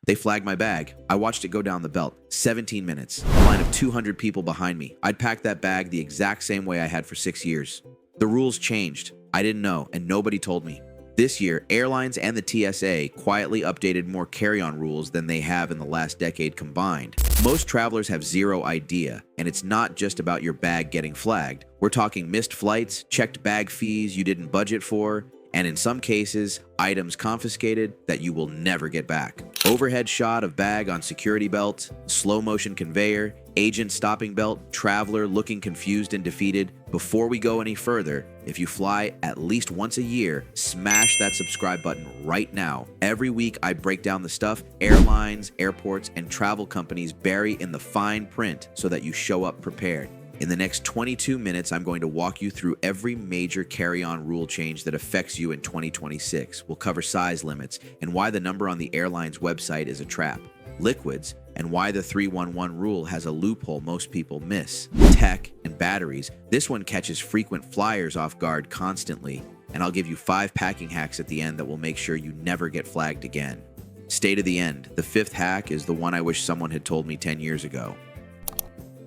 They flagged my bag. I watched it go down the belt. 17 minutes. A line of 200 people behind me. I'd packed that bag the exact same way I had for 6 years. The rules changed. I didn't know, and nobody told me. This year, airlines and the TSA quietly updated more carry-on rules than they have in the last decade combined. Most travelers have zero idea, and it's not just about your bag getting flagged. We're talking missed flights, checked bag fees you didn't budget for, and in some cases, items confiscated that you will never get back. Overhead shot of bag on security belt, slow motion conveyor, agent stopping belt, traveler looking confused and defeated. Before we go any further, if you fly at least once a year, smash that subscribe button right now. Every week I break down the stuff airlines, airports, and travel companies bury in the fine print so that you show up prepared. In the next 22 minutes, I'm going to walk you through every major carry-on rule change that affects you in 2026. We'll cover size limits and why the number on the airline's website is a trap, liquids, and why the 311 rule has a loophole most people miss, tech and batteries. This one catches frequent flyers off guard constantly, and I'll give you 5 packing hacks at the end that will make sure you never get flagged again. Stay to the end. The 5th hack is the one I wish someone had told me 10 years ago.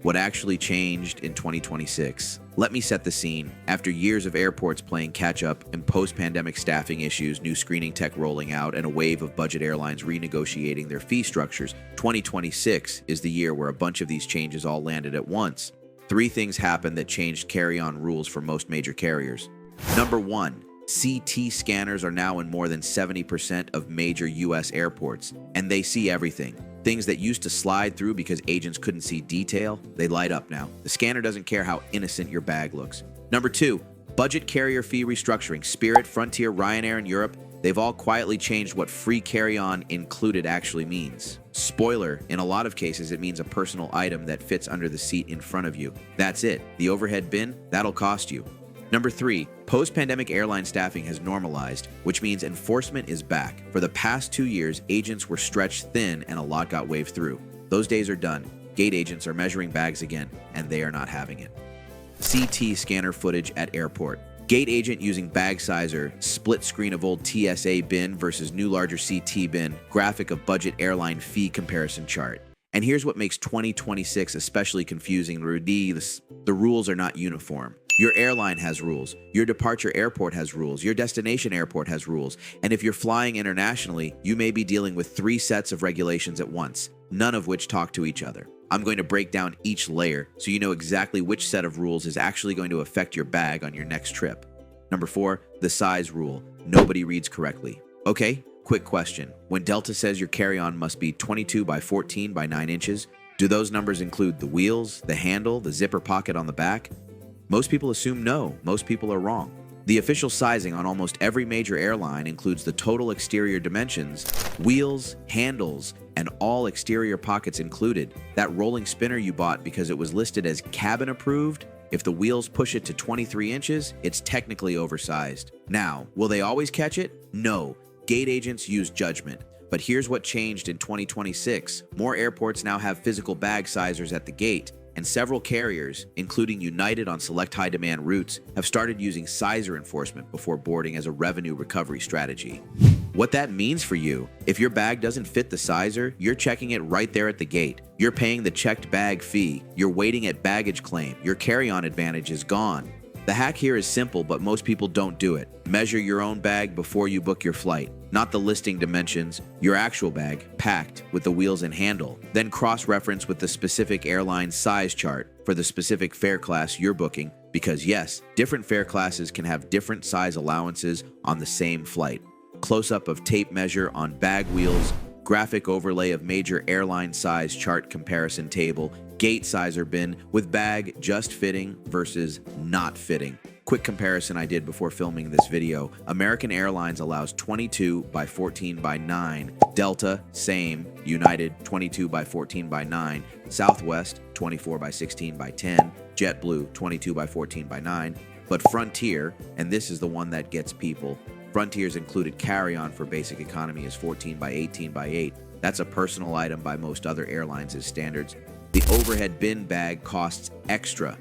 What actually changed in 2026? Let me set the scene. After years of airports playing catch-up and post-pandemic staffing issues, new screening tech rolling out, and a wave of budget airlines renegotiating their fee structures, 2026 is the year where a bunch of these changes all landed at once. 3 things happened that changed carry-on rules for most major carriers. Number 1. CT scanners are now in more than 70% of major US airports, and they see everything. Things that used to slide through because agents couldn't see detail, they light up now. The scanner doesn't care how innocent your bag looks. Number 2, budget carrier fee restructuring. Spirit, Frontier, Ryanair in Europe, they've all quietly changed what free carry-on included actually means. Spoiler, in a lot of cases it means a personal item that fits under the seat in front of you. That's it. The overhead bin, that'll cost you. Number 3, post-pandemic airline staffing has normalized, which means enforcement is back. For the past 2 years, agents were stretched thin and a lot got waved through. Those days are done. Gate agents are measuring bags again, and they are not having it. CT scanner footage at airport. Gate agent using bag sizer, split screen of old TSA bin versus new larger CT bin, graphic of budget airline fee comparison chart. And here's what makes 2026 especially confusing. The rules are not uniform. Your airline has rules. Your departure airport has rules. Your destination airport has rules. And if you're flying internationally, you may be dealing with 3 sets of regulations at once, none of which talk to each other. I'm going to break down each layer so you know exactly which set of rules is actually going to affect your bag on your next trip. Number 4, the size rule. Nobody reads correctly. Okay, quick question. When Delta says your carry-on must be 22 by 14 by 9 inches, do those numbers include the wheels, the handle, the zipper pocket on the back? Most people assume no. Most people are wrong. The official sizing on almost every major airline includes the total exterior dimensions, wheels, handles, and all exterior pockets included. That rolling spinner you bought because it was listed as cabin approved, if the wheels push it to 23 inches, it's technically oversized. Now, will they always catch it? No. Gate agents use judgment. But here's what changed in 2026. More airports now have physical bag sizers at the gate, and several carriers, including United on select high-demand routes, have started using sizer enforcement before boarding as a revenue recovery strategy. What that means for you, if your bag doesn't fit the sizer, you're checking it right there at the gate. You're paying the checked bag fee. You're waiting at baggage claim. Your carry-on advantage is gone. The hack here is simple, but most people don't do it. Measure your own bag before you book your flight. Not the listing dimensions, your actual bag, packed with the wheels and handle. Then cross-reference with the specific airline size chart for the specific fare class you're booking, because yes, different fare classes can have different size allowances on the same flight. Close-up of tape measure on bag wheels, graphic overlay of major airline size chart comparison table, gate sizer bin with bag just fitting versus not fitting. Quick comparison I did before filming this video. American Airlines allows 22 by 14 by 9. Delta, same. United, 22 by 14 by 9. Southwest, 24 by 16 by 10. JetBlue, 22 by 14 by 9. But Frontier, and this is the one that gets people, Frontier's included carry-on for basic economy is 14 by 18 by 8. That's a personal item by most other airlines' standards. The overhead bin bag costs extra.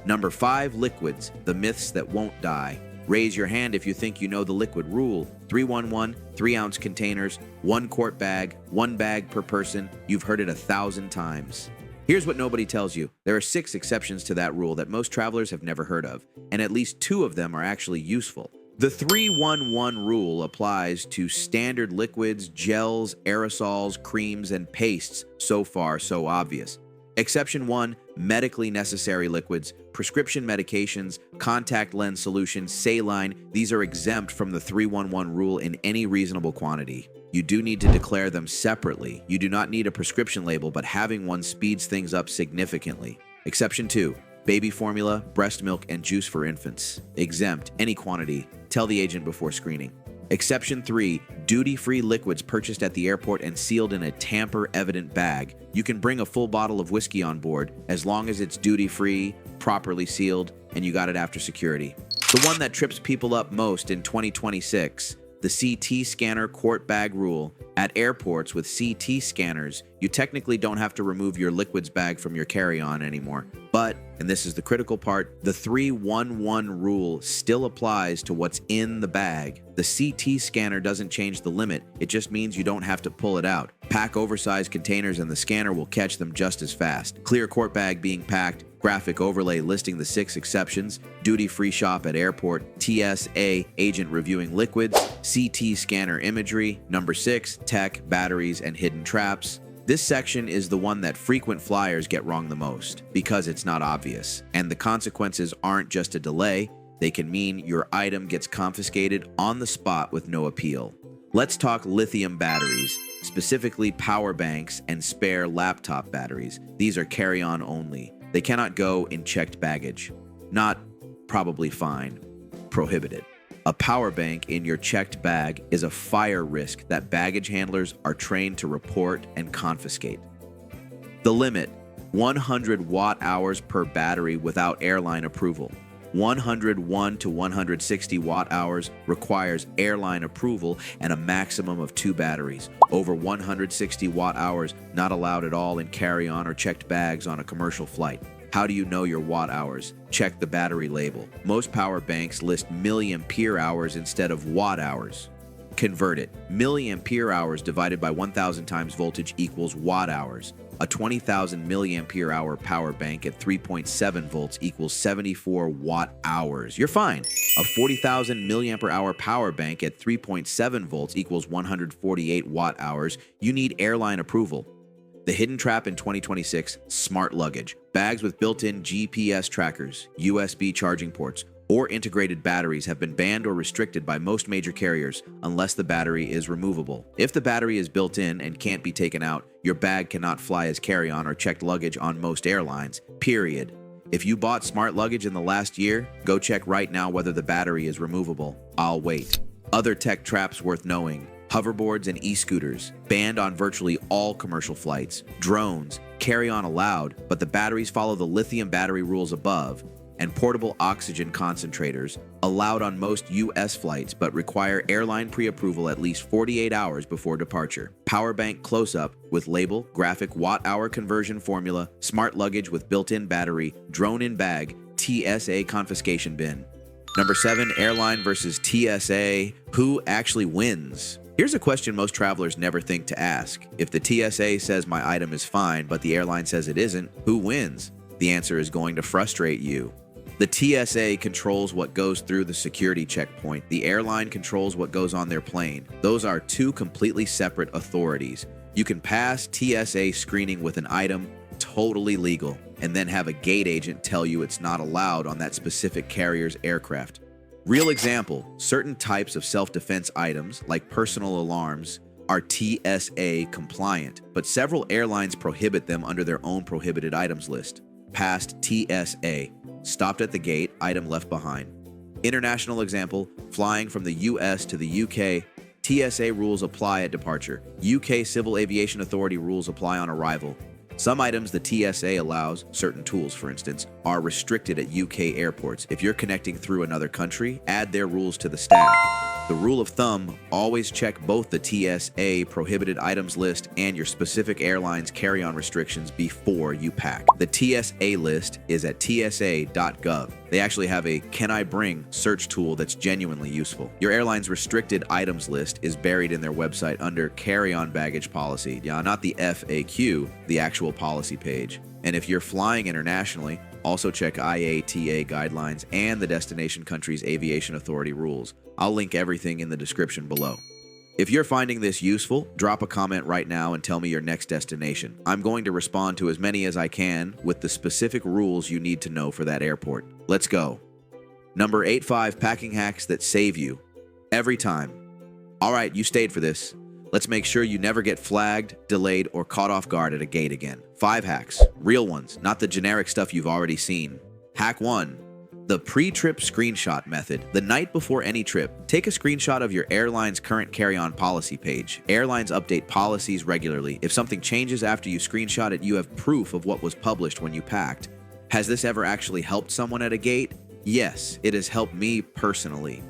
Number 5, liquids, the myths that won't die. Raise your hand if you think you know the liquid rule. 311, 3-ounce containers, 1 quart bag, 1 bag per person. You've heard it 1,000 times. Here's what nobody tells you. There are 6 exceptions to that rule that most travelers have never heard of, and at least 2 of them are actually useful. The 311 rule applies to standard liquids, gels, aerosols, creams, and pastes. So far, so obvious. Exception 1, medically necessary liquids, prescription medications, contact lens solutions, saline. These are exempt from the 311 rule in any reasonable quantity. You do need to declare them separately. You do not need a prescription label, but having one speeds things up significantly. Exception 2, baby formula, breast milk, and juice for infants. Exempt, any quantity. Tell the agent before screening. Exception 3, duty-free liquids purchased at the airport and sealed in a tamper-evident bag. You can bring a full bottle of whiskey on board as long as it's duty-free, properly sealed, and you got it after security. The one that trips people up most in 2026, the CT scanner quart bag rule. At airports with CT scanners, you technically don't have to remove your liquids bag from your carry-on anymore. But, and this is the critical part, the 311 rule still applies to what's in the bag. The CT scanner doesn't change the limit, it just means you don't have to pull it out. Pack oversized containers and the scanner will catch them just as fast. Clear quart bag being packed, graphic overlay listing the 6 exceptions, duty-free shop at airport, TSA agent reviewing liquids, CT scanner imagery, number 6, tech, batteries, and hidden traps. This section is the one that frequent flyers get wrong the most because it's not obvious, and the consequences aren't just a delay, they can mean your item gets confiscated on the spot with no appeal. Let's talk lithium batteries, specifically power banks and spare laptop batteries. These are carry-on only. They cannot go in checked baggage. Not probably fine, prohibited. A power bank in your checked bag is a fire risk that baggage handlers are trained to report and confiscate. The limit, 100 watt-hours per battery without airline approval. 101 to 160 watt-hours requires airline approval and a maximum of 2 batteries. Over 160 watt-hours not allowed at all in carry-on or checked bags on a commercial flight. How do you know your watt-hours? Check the battery label. Most power banks list milliampere hours instead of watt-hours. Convert it. Milliampere hours divided by 1,000 times voltage equals watt-hours. A 20,000 milliampere hour power bank at 3.7 volts equals 74 watt-hours. You're fine. A 40,000 milliampere hour power bank at 3.7 volts equals 148 watt-hours. You need airline approval. The hidden trap in 2026, smart luggage. Bags with built-in GPS trackers, USB charging ports, or integrated batteries have been banned or restricted by most major carriers unless the battery is removable. If the battery is built in and can't be taken out, your bag cannot fly as carry-on or checked luggage on most airlines, period. If you bought smart luggage in the last year, go check right now whether the battery is removable. I'll wait. Other tech traps worth knowing. Hoverboards and e-scooters, banned on virtually all commercial flights. Drones, carry-on allowed, but the batteries follow the lithium battery rules above. And portable oxygen concentrators, allowed on most U.S. flights, but require airline pre-approval at least 48 hours before departure. Power bank close-up with label, graphic watt-hour conversion formula, smart luggage with built-in battery, drone in bag, TSA confiscation bin. Number 7, airline versus TSA. Who actually wins? Here's a question most travelers never think to ask. If the TSA says my item is fine, but the airline says it isn't, who wins? The answer is going to frustrate you. The TSA controls what goes through the security checkpoint. The airline controls what goes on their plane. Those are 2 completely separate authorities. You can pass TSA screening with an item, totally legal, and then have a gate agent tell you it's not allowed on that specific carrier's aircraft. Real example, certain types of self-defense items, like personal alarms, are TSA compliant, but several airlines prohibit them under their own prohibited items list. Passed TSA. Stopped at the gate, item left behind. International example, flying from the US to the UK, TSA rules apply at departure. UK Civil Aviation Authority rules apply on arrival. Some items the TSA allows, certain tools for instance, are restricted at UK airports. If you're connecting through another country, add their rules to the stack. The rule of thumb, always check both the TSA prohibited items list and your specific airline's carry-on restrictions before you pack. The TSA list is at tsa.gov. They actually have a "Can I Bring" search tool that's genuinely useful. Your airline's restricted items list is buried in their website under carry-on baggage policy. Yeah, not the FAQ, the actual policy page. And if you're flying internationally, also check IATA guidelines and the destination country's aviation authority rules. I'll link everything in the description below. If you're finding this useful, drop a comment right now and tell me your next destination. I'm going to respond to as many as I can with the specific rules you need to know for that airport. Let's go. Number 85, packing hacks that save you every time. All right, you stayed for this. Let's make sure you never get flagged, delayed, or caught off guard at a gate again. 5 hacks, real ones, not the generic stuff you've already seen. Hack 1. The pre-trip screenshot method. The night before any trip, take a screenshot of your airline's current carry-on policy page. Airlines update policies regularly. If something changes after you screenshot it, you have proof of what was published when you packed. Has this ever actually helped someone at a gate? Yes, it has helped me personally.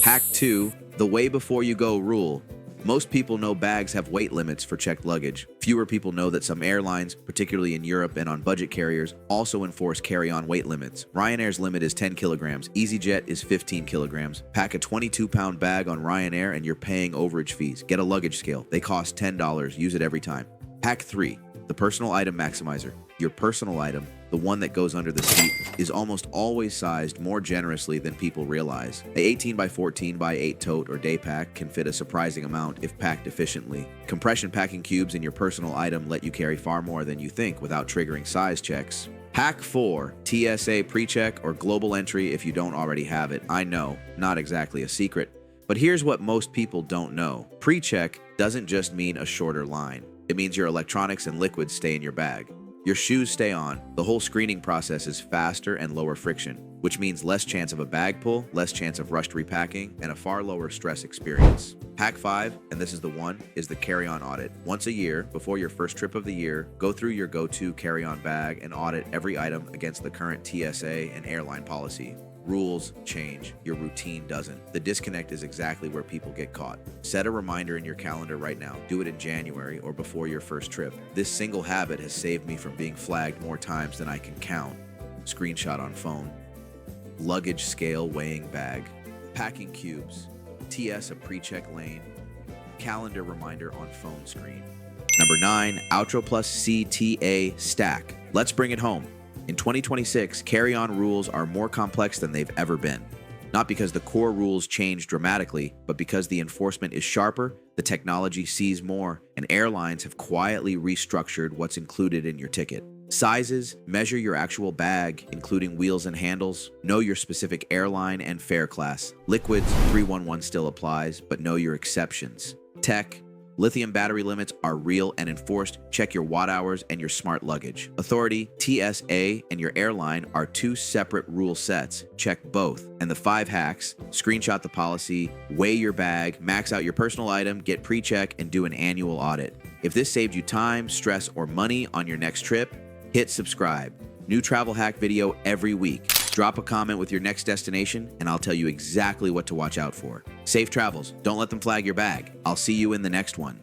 Hack 2. The way before you go rule. Most people know bags have weight limits for checked luggage. Fewer people know that some airlines, particularly in Europe and on budget carriers, also enforce carry-on weight limits. Ryanair's limit is 10 kilograms. EasyJet is 15 kilograms. Pack a 22-pound bag on Ryanair and you're paying overage fees. Get a luggage scale. They cost $10. Use it every time. Hack 3. The personal item maximizer. Your personal item, the one that goes under the seat, is almost always sized more generously than people realize. A 18 by 14 by 8 tote or day pack can fit a surprising amount if packed efficiently. Compression packing cubes in your personal item let you carry far more than you think without triggering size checks. Hack 4. TSA pre-check or global entry if you don't already have it. I know, not exactly a secret, but here's what most people don't know. Pre-check doesn't just mean a shorter line. It means your electronics and liquids stay in your bag. Your shoes stay on. The whole screening process is faster and lower friction, which means less chance of a bag pull, less chance of rushed repacking, and a far lower stress experience. Hack 5, and this is the one, is the carry-on audit. Once a year, before your first trip of the year, go through your go-to carry-on bag and audit every item against the current TSA and airline policy. Rules change, your routine doesn't. The disconnect is exactly where people get caught. Set a reminder in your calendar right now. Do it in January or before your first trip. This single habit has saved me from being flagged more times than I can count. Screenshot on phone. Luggage scale weighing bag. Packing cubes. TS a pre-check lane. Calendar reminder on phone screen. Number 9, Outro Plus CTA stack. Let's bring it home. In 2026, carry-on rules are more complex than they've ever been. Not because the core rules change dramatically, but because the enforcement is sharper, the technology sees more, and airlines have quietly restructured what's included in your ticket. Sizes, measure your actual bag, including wheels and handles. Know your specific airline and fare class. Liquids, 311 still applies, but know your exceptions. Tech, lithium battery limits are real and enforced. Check your watt hours and your smart luggage. Authority, TSA, and your airline are 2 separate rule sets. Check both. And the 5 hacks: screenshot the policy, weigh your bag, max out your personal item, get pre-check, and do an annual audit. If this saved you time, stress, or money on your next trip, hit subscribe. New travel hack video every week. Drop a comment with your next destination, and I'll tell you exactly what to watch out for. Safe travels. Don't let them flag your bag. I'll see you in the next one.